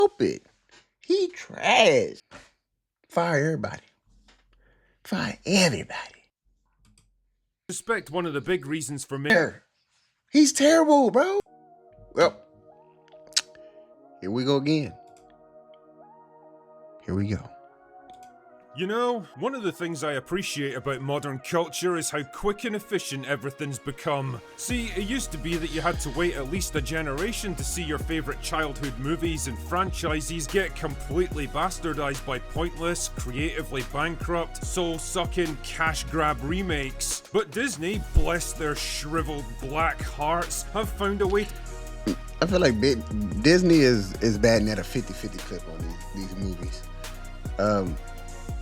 Stupid. He trash. Fire everybody. Fire everybody. Suspect one of the big reasons for me. He's terrible, bro. Well, here we go again. Here we go. You know, one of the things I appreciate about modern culture is how quick and efficient everything's become. See, it used to be that you had to wait at least a generation to see your favourite childhood movies and franchises get completely bastardized by pointless, creatively bankrupt, soul-sucking, cash-grab remakes. But Disney, bless their shriveled black hearts, have found a way to... I feel like Disney is batting at a 50-50 clip on these movies.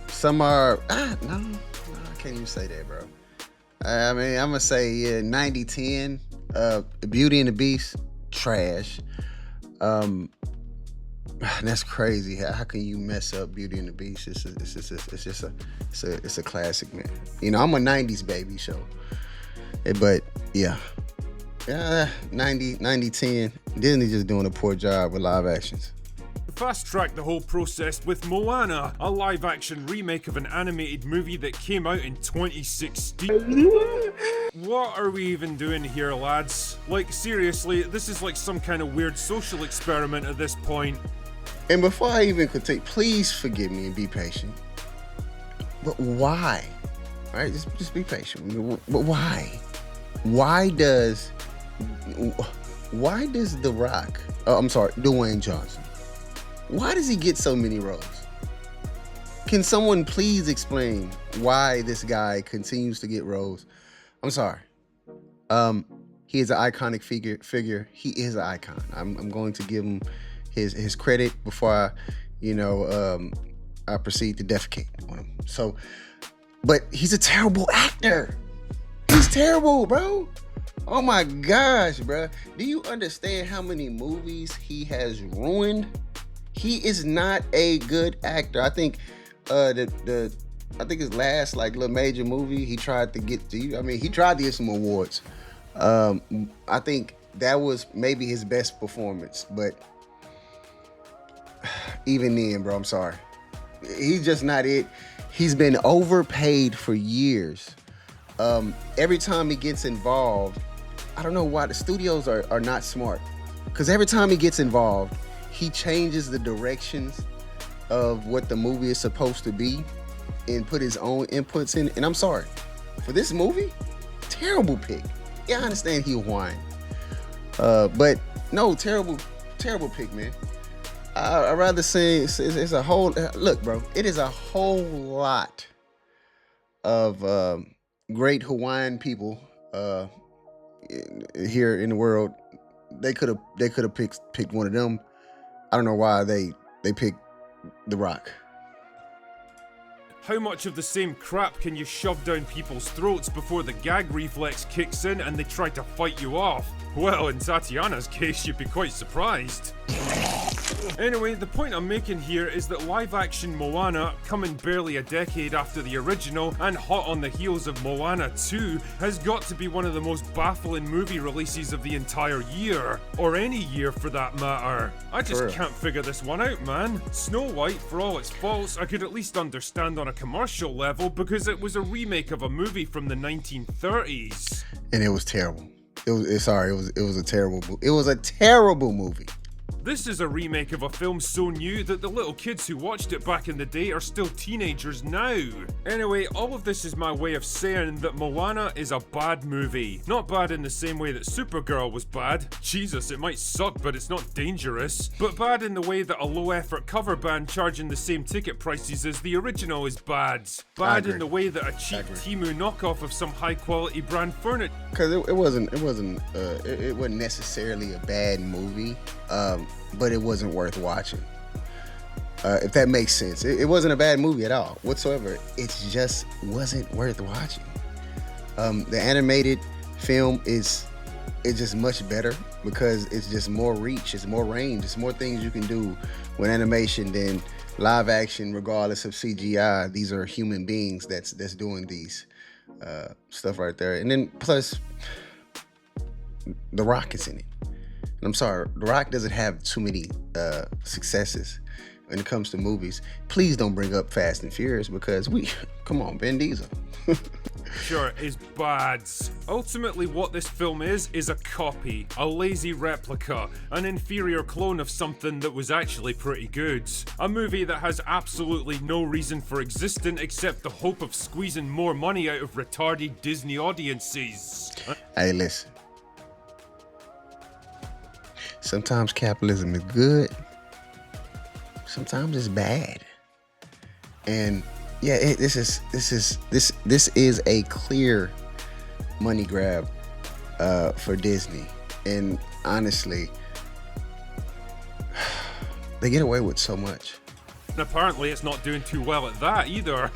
Some are no, I can't even say that, bro. I mean, I'm gonna say 90-10. Beauty and the Beast, trash. That's crazy. How can you mess up Beauty and the Beast? It's a classic, man. You know, I'm a 90s baby, so but yeah. 90-10. Disney just doing a poor job with live actions. Fast-track the whole process with Moana, a live-action remake of an animated movie that came out in 2016. What are we even doing here, lads? Like, seriously, this is like some kind of weird social experiment at this point. And before I even could please forgive me and be patient. But why? All right, just be patient. But why? Why does The Rock, Dwayne Johnson, why does he get so many roles? Can someone please explain why this guy continues to get roles? I'm sorry. He is an iconic figure. He is an icon. I'm going to give him his credit before I proceed to defecate on him. So, but he's a terrible actor. He's terrible, bro. Oh my gosh, bro. Do you understand how many movies he has ruined? He is not a good actor. I think his last like little major movie, he tried to get to. I mean, he tried to get some awards. I think that was maybe his best performance, but even then, bro, I'm sorry. He's just not it. He's been overpaid for years. Every time he gets involved, I don't know why the studios are not smart. Because every time he gets involved, he changes the directions of what the movie is supposed to be and put his own inputs in. And I'm sorry, for this movie, terrible pick. Yeah, I understand he whined. But no, terrible pick, man. I'd rather say it's a whole, look, bro, it is a whole lot of great Hawaiian people here in the world. They could have picked one of them. I don't know why they picked The Rock. How much of the same crap can you shove down people's throats before the gag reflex kicks in and they try to fight you off? Well, in Tatiana's case, you'd be quite surprised. Anyway, the point I'm making here is that live-action Moana, coming barely a decade after the original and hot on the heels of Moana 2, has got to be one of the most baffling movie releases of the entire year. Or any year for that matter. I just can't figure this one out, man. Snow White, for all its faults, I could at least understand on a commercial level because it was a remake of a movie from the 1930s. And it was terrible. It was a terrible movie. This is a remake of a film so new that the little kids who watched it back in the day are still teenagers now. Anyway, all of this is my way of saying that Moana is a bad movie. Not bad in the same way that Supergirl was bad. Jesus, it might suck, but it's not dangerous. But bad in the way that a low-effort cover band charging the same ticket prices as the original is bad. Bad in the way that a cheap Temu knockoff of some high-quality brand furniture. Because it wasn't necessarily a bad movie. But it wasn't worth watching. If that makes sense. It wasn't a bad movie at all, whatsoever. It just wasn't worth watching. The animated film it's just much better because it's just more reach, it's more range, it's more things you can do with animation than live action, regardless of CGI. These are human beings that's doing these stuff right there. And then plus, The Rock is in it. And I'm sorry, The Rock doesn't have too many successes when it comes to movies. Please don't bring up Fast and Furious because come on, Vin Diesel. Sure, is bad. Ultimately, what this film is a copy, a lazy replica, an inferior clone of something that was actually pretty good. A movie that has absolutely no reason for existing except the hope of squeezing more money out of retarded Disney audiences. Hey, listen. Sometimes capitalism is good. Sometimes it's bad. And yeah, this is a clear money grab for Disney. And honestly, they get away with so much. And apparently it's not doing too well at that either.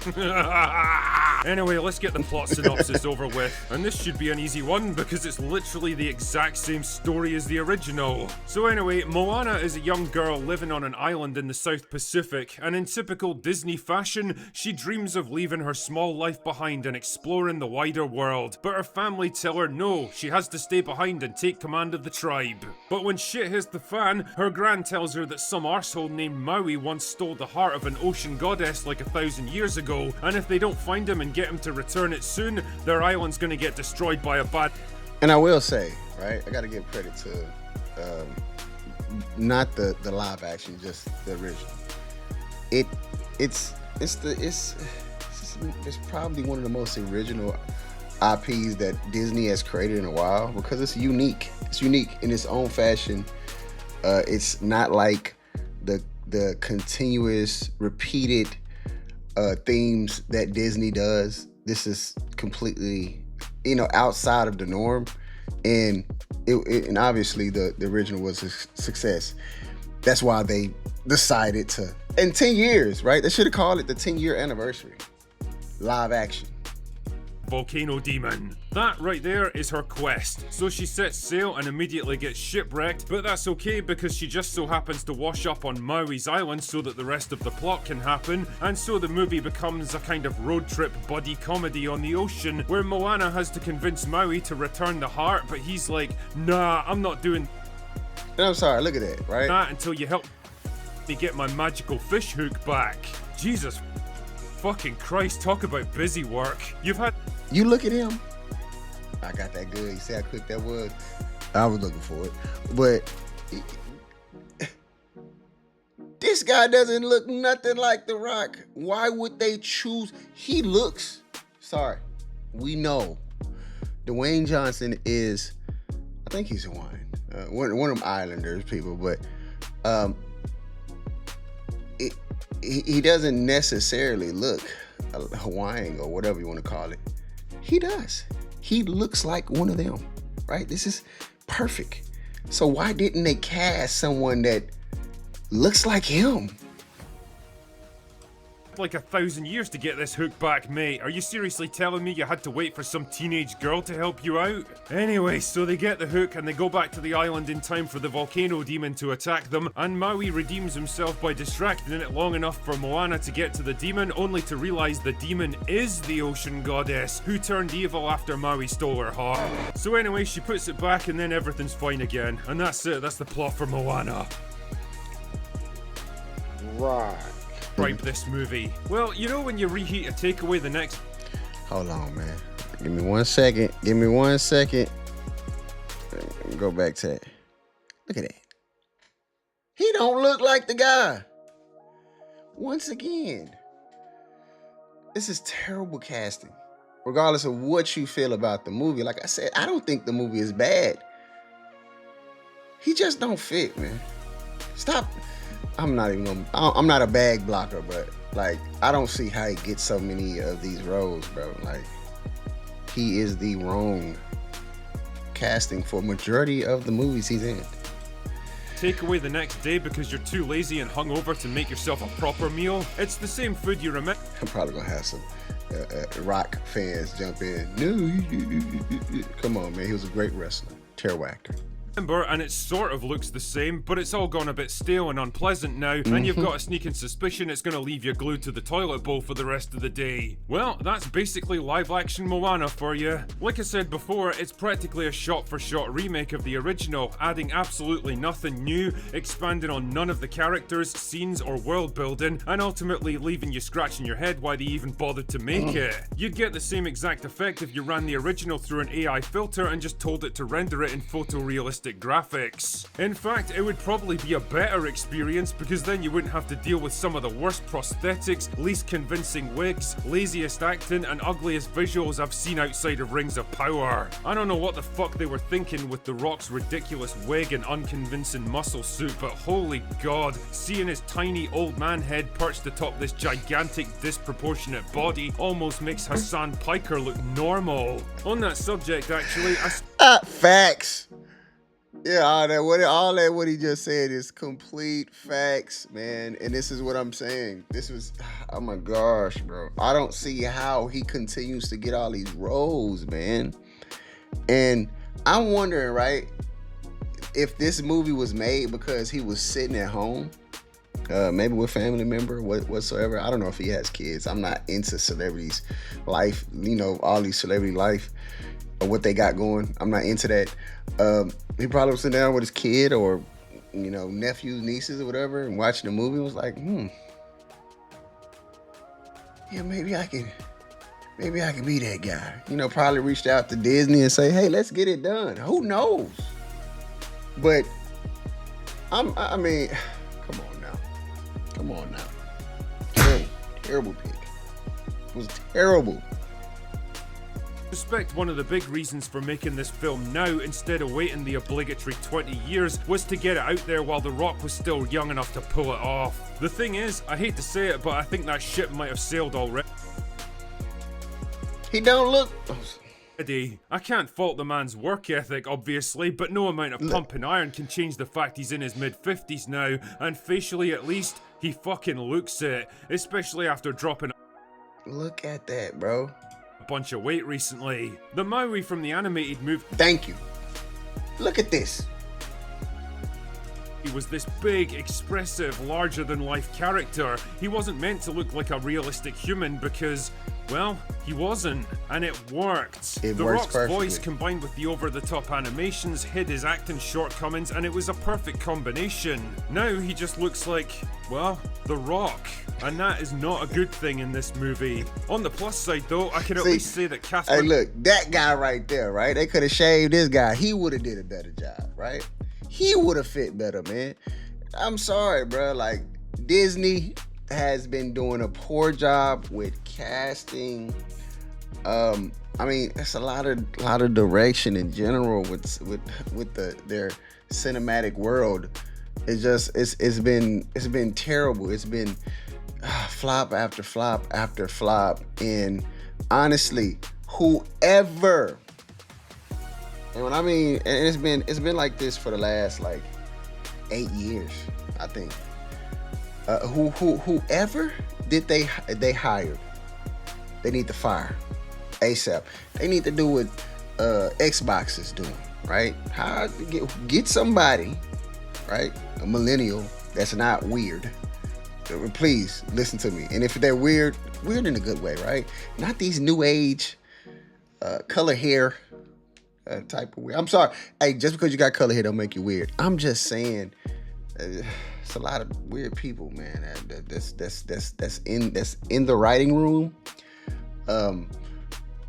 Anyway, let's get the plot synopsis over with. And this should be an easy one because it's literally the exact same story as the original. So anyway, Moana is a young girl living on an island in the South Pacific, and in typical Disney fashion, she dreams of leaving her small life behind and exploring the wider world. But her family tell her no, she has to stay behind and take command of the tribe. But when shit hits the fan, her gran tells her that some arsehole named Maui once stole the heart of an ocean goddess like 1,000 years ago, and if they don't find him and get him to return it soon, their island's gonna get destroyed by a bad... And I will say, right, I gotta give credit to not the live action, just the original. It's probably one of the most original IPs that Disney has created in a while because it's unique. It's unique in its own fashion. It's not like the continuous repeated themes that Disney does. This is completely, outside of the norm, and and obviously the original was a success. That's why they decided to, in 10 years, right? They should have called it the 10-year anniversary. Live action. Volcano demon. That right there is her quest. So she sets sail and immediately gets shipwrecked, but that's okay because she just so happens to wash up on Maui's island so that the rest of the plot can happen, and so the movie becomes a kind of road trip buddy comedy on the ocean where Moana has to convince Maui to return the heart, but he's like, nah, I'm not doing And I'm sorry, look at that, right? that until you help me get my magical fish hook back. Jesus fucking Christ, talk about busy work. You look at him. I got that good. You see how quick that was? I was looking for it. But this guy doesn't look nothing like The Rock. Why would they choose? He looks, sorry, we know Dwayne Johnson is, I think he's Hawaiian. One of them Islanders people, but he doesn't necessarily look Hawaiian or whatever you want to call it. He does. He looks like one of them, right? This is perfect. So why didn't they cast someone that looks like him? like 1,000 years to get this hook back, mate. Are you seriously telling me you had to wait for some teenage girl to help you out? Anyway, so they get the hook and they go back to the island in time for the volcano demon to attack them, and Maui redeems himself by distracting it long enough for Moana to get to the demon, only to realize the demon is the ocean goddess who turned evil after Maui stole her heart. So anyway, she puts it back and then everything's fine again. And that's it, that's the plot for Moana. Right. Describe this movie. Well, you know when you reheat a takeaway the next... Hold on, man. Give me 1 second. Give me 1 second. Go back to that. Look at that. He don't look like the guy. Once again, this is terrible casting. Regardless of what you feel about the movie. Like I said, I don't think the movie is bad. He just don't fit, man. Stop. I'm not a bag blocker, but like, I don't see how he gets so many of these roles, bro. Like, he is the wrong casting for majority of the movies he's in. Takeaway the next day because you're too lazy and hungover to make yourself a proper meal. It's the same food you remember. I'm probably gonna have some rock fans jump in. No, come on, man. He was a great wrestler. Terrible actor. And it sort of looks the same, but it's all gone a bit stale and unpleasant now, and you've got a sneaking suspicion it's gonna leave you glued to the toilet bowl for the rest of the day. Well, that's basically live-action Moana for you. Like I said before, it's practically a shot-for-shot remake of the original, adding absolutely nothing new, expanding on none of the characters, scenes, or world building, and ultimately leaving you scratching your head why they even bothered to make it. You'd get the same exact effect if you ran the original through an AI filter and just told it to render it in photorealistic graphics. In fact, it would probably be a better experience because then you wouldn't have to deal with some of the worst prosthetics, least convincing wigs, laziest acting, and ugliest visuals I've seen outside of Rings of Power. I don't know what the fuck they were thinking with The Rock's ridiculous wig and unconvincing muscle suit, but holy god, seeing his tiny old man head perched atop this gigantic disproportionate body almost makes Hassan Piker look normal. On that subject, actually, Facts. Yeah, all that what he just said is complete facts, man. And this is what I'm saying. Oh my gosh, bro. I don't see how he continues to get all these roles, man. And I'm wondering, right, if this movie was made because he was sitting at home, maybe with family member, whatsoever. I don't know if he has kids. I'm not into celebrities' life, all these celebrity life. What they got going. I'm not into that. He probably was sitting down with his kid or, nephews, nieces or whatever and watching the movie and was like, yeah, maybe I can be that guy. Probably reached out to Disney and say, hey, let's get it done. Who knows? But I mean, come on now. Terrible pick. It was terrible. I suspect one of the big reasons for making this film now instead of waiting the obligatory 20 years was to get it out there while The Rock was still young enough to pull it off. The thing is, I hate to say it, but I think that ship might have sailed already. He don't look... I can't fault the man's work ethic, obviously, but no amount of pumping iron can change the fact he's in his mid-50s now, and facially at least, he fucking looks it, especially after dropping... Look at that, bro. Bunch of weight recently. The Maui from the animated movie. Thank you. Look at this. He was this big, expressive, larger-than-life character. He wasn't meant to look like a realistic human because, well, he wasn't, and it worked. The Rock's voice combined with the over-the-top animations hid his acting shortcomings, and it was a perfect combination. Now he just looks like, well, The Rock, and that is not a good thing in this movie. On the plus side, though, I can at least say that Katherine... Hey, look, that guy right there, right? They could have shaved this guy. He would have did a better job, right? He would have fit better, man. I'm sorry, bro. Like, Disney has been doing a poor job with casting. I mean, it's a lot of direction in general with their cinematic world. It's been terrible. It's been flop after flop after flop. And honestly, whoever, and when I mean, and it's been like this for the last like 8 years, I think. Whoever did they hired, they need to fire ASAP. They need to do what Xbox is doing, right? How get somebody, right? A millennial that's not weird. Please listen to me. And if they're weird in a good way, right? Not these new age color hair type of weird. I'm sorry. Hey, just because you got color hair don't make you weird. I'm just saying, it's a lot of weird people, man. That's in the writing room,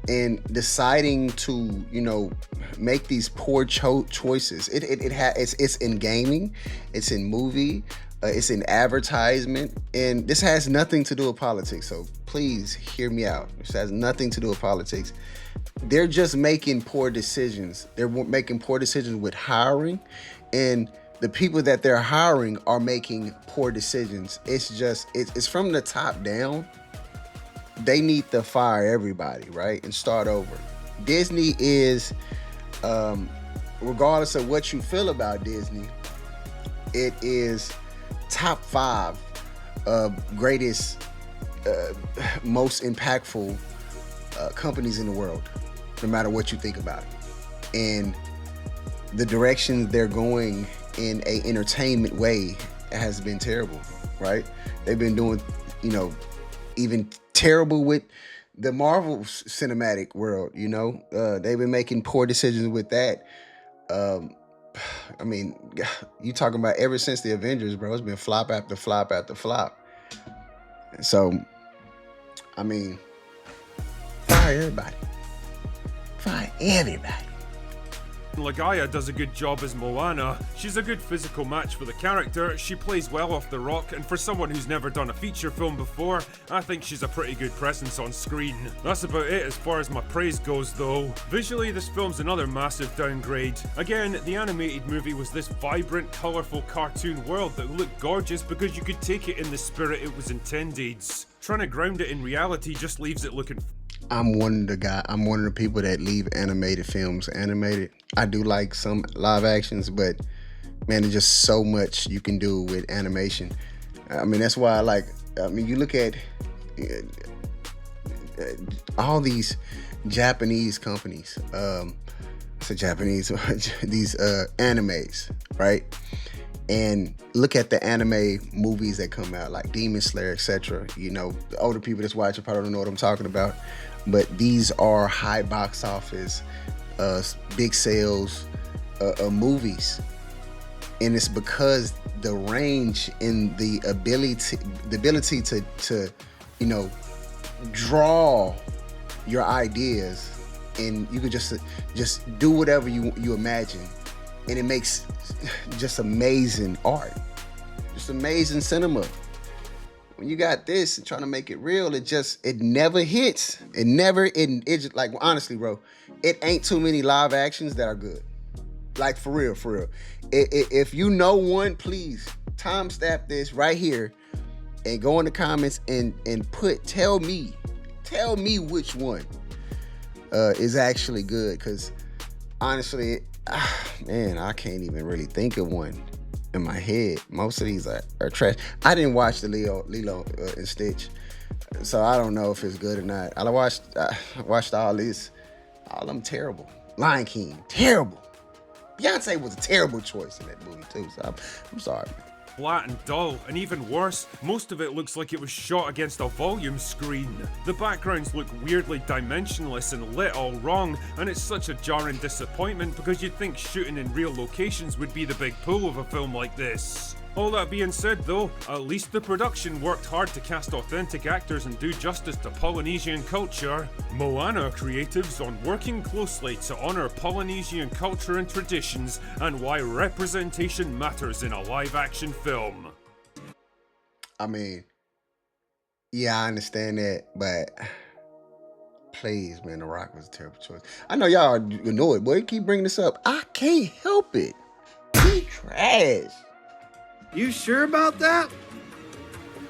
and deciding to make these poor choices. It's in gaming, it's in movie, it's in advertisement, and this has nothing to do with politics. So please hear me out. This has nothing to do with politics. They're just making poor decisions. They're making poor decisions with hiring, and the people that they're hiring are making poor decisions. It's from the top down. They need to fire everybody, right? And start over. Disney is, regardless of what you feel about Disney, it is top 5 greatest, most impactful companies in the world, no matter what you think about it. And the direction they're going in a entertainment way has been terrible, right? They've been doing, you know, even terrible with the Marvel cinematic world, you know? They've been making poor decisions with that. I mean, you talking about ever since the Avengers, bro, it's been flop after flop after flop. So, I mean, fire everybody. Fire everybody. Lagaya does a good job as Moana. She's a good physical match for the character, she plays well off the rock, and for someone who's never done a feature film before, I think she's a pretty good presence on screen. That's about it as far as my praise goes though. Visually, this film's another massive downgrade. Again, the animated movie was this vibrant, colourful cartoon world that looked gorgeous because you could take it in the spirit it was intended. Trying to ground it in reality just leaves it looking I'm one of the people that leave animated films animated. I do like some live actions, but man, there's just so much you can do with animation. I mean, that's why you look at all these Japanese companies, these animes, right? And look at the anime movies that come out, like Demon Slayer, etc. You know, the older people that's watching probably don't know what I'm talking about. But these are high box office, big sales movies. And it's because the range in the ability to you know, draw your ideas, and you could just do whatever you imagine. And it makes just amazing art, just amazing cinema. When you got this and trying to make it real, it never hits. It's just, like, honestly, bro, it ain't too many live actions that are good. Like, for real. If you know one, please timestamp this right here and go in the comments and tell me which one is actually good. Because honestly, man, I can't even really think of one in my head. Most of these are trash. I didn't watch the Lilo and Stitch, so I don't know if it's good or not. I watched all this. All of them terrible. Lion King, terrible. Beyonce was a terrible choice in that movie too, so I'm sorry, man. flat and dull, and even worse, most of it looks like it was shot against a volume screen. The backgrounds look weirdly dimensionless and lit all wrong, and it's such a jarring disappointment because you'd think shooting in real locations would be the big pull of a film like this. All that being said though, at least the production worked hard to cast authentic actors and do justice to Polynesian culture. Moana creatives on working closely to honour Polynesian culture and traditions and why representation matters in a live-action film. I mean, yeah, I understand that, but please, man, The Rock was a terrible choice. I know y'all know it, boy. Keep bringing this up. I can't help it. He trash. You sure about that?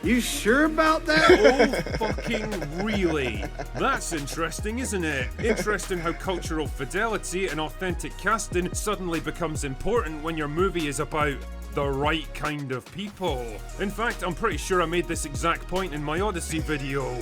You sure about that? Oh, fucking really? That's interesting, isn't it? Interesting how cultural fidelity and authentic casting suddenly becomes important when your movie is about the right kind of people. In fact, I'm pretty sure I made this exact point in my Odyssey video.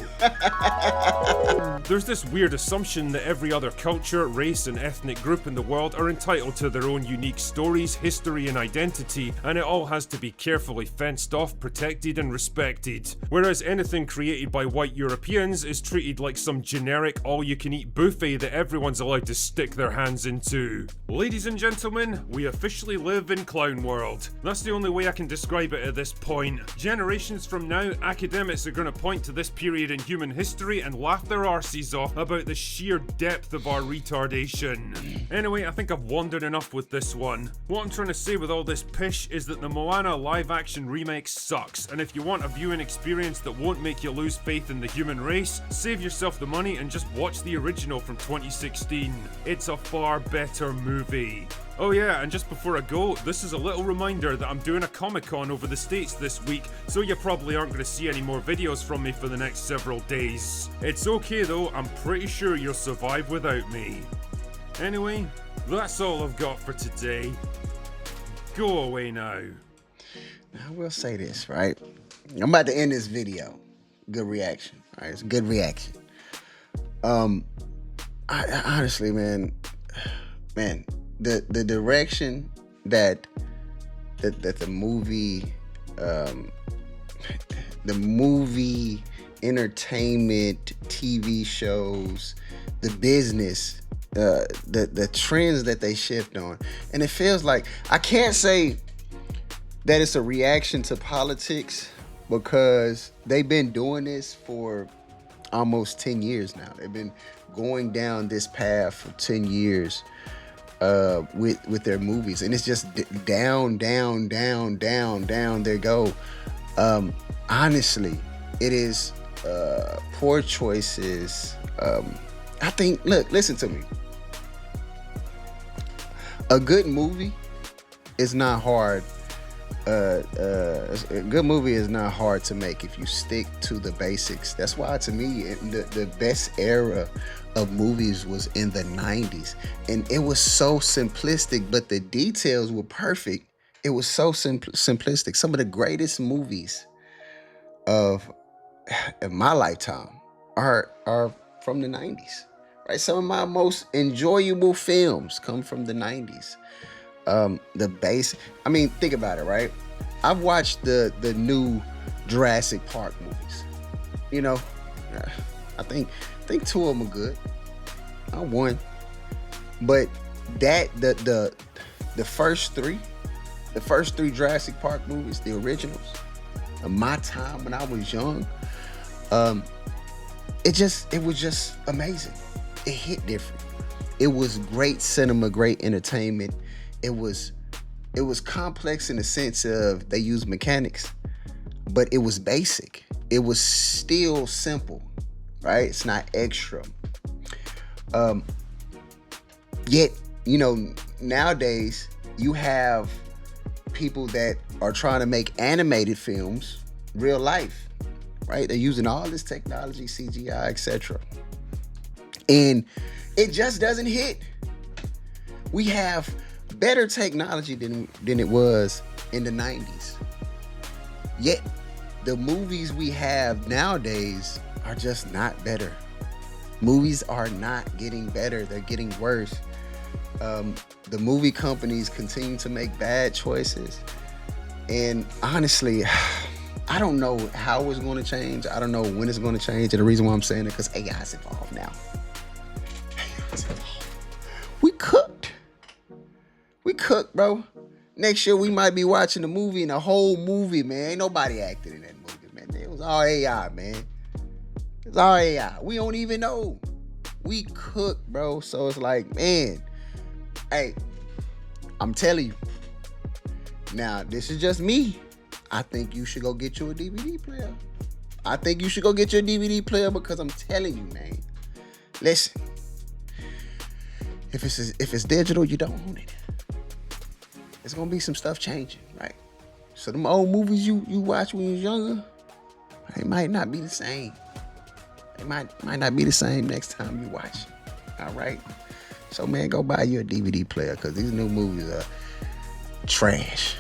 There's this weird assumption that every other culture, race, and ethnic group in the world are entitled to their own unique stories, history, and identity, and it all has to be carefully fenced off, protected, and respected. Whereas anything created by white Europeans is treated like some generic all-you-can-eat buffet that everyone's allowed to stick their hands into. Ladies and gentlemen, we officially live in Clown World. That's the only way I can describe it at this point. Generations from now, academics are going to point to this period in human history and laugh their arses off about the sheer depth of our retardation. Anyway, I think I've wandered enough with this one. What I'm trying to say with all this pish is that the Moana live-action remake sucks, and if you want a viewing experience that won't make you lose faith in the human race, save yourself the money and just watch the original from 2016. It's a far better movie. Oh yeah, and just before I go, this is a little reminder that I'm doing a Comic-Con over the States this week, so you probably aren't going to see any more videos from me for the next several days. It's okay though, I'm pretty sure you'll survive without me. Anyway, that's all I've got for today. Go away now. I will say this, right? I'm about to end this video. Good reaction, right? It's a good reaction. I honestly, man, the direction that the movie entertainment, TV shows, the business, the trends that they shift on. And it feels like, I can't say that it's a reaction to politics, because they've been doing this for almost 10 years now. They've been going down this path for 10 years with their movies, and it's just down they go. Honestly, it is poor choices. I think, look, listen to me. A good movie is not hard. A good movie is not hard to make if you stick to the basics. That's why, to me, the best era of movies was in the 90s. And it was so simplistic, but the details were perfect. It was so simplistic. Some of the greatest movies of my lifetime are from the 90s. Right? Some of my most enjoyable films come from the 90s. The base, I mean, think about it, right? I've watched the new Jurassic Park movies. You know, I think two of them are good. Not one. But that the first three Jurassic Park movies, the originals, of my time when I was young, it was just amazing. It hit different. It was great cinema, great entertainment. It was complex in the sense of they used mechanics, but it was basic. It was still simple, right? It's not extra. Yet, you know, nowadays you have people that are trying to make animated films real life, right? They're using all this technology, CGI, etc. And it just doesn't hit. We have better technology than it was in the 90s. Yet the movies we have nowadays are just not better. Movies are not getting better. They're getting worse. The movie companies continue to make bad choices. And honestly, I don't know how it's going to change. I don't know when it's going to change. And the reason why I'm saying it, because AI is involved now. We cooked, bro. Next year we might be watching a movie, and the whole movie, man, ain't nobody acted in that movie, man. It was all AI, man. It's all AI. We don't even know. We cooked, bro. So it's like, man, hey, I'm telling you. Now, this is just me. I think you should go get you a DVD player. I think you should go get your DVD player, because I'm telling you, man. Listen. If it's digital, you don't own it. There's gonna be some stuff changing, right? So them old movies you watched when you was younger, they might not be the same. They might not be the same next time you watch. All right. So man, go buy you a DVD player, because these new movies are trash.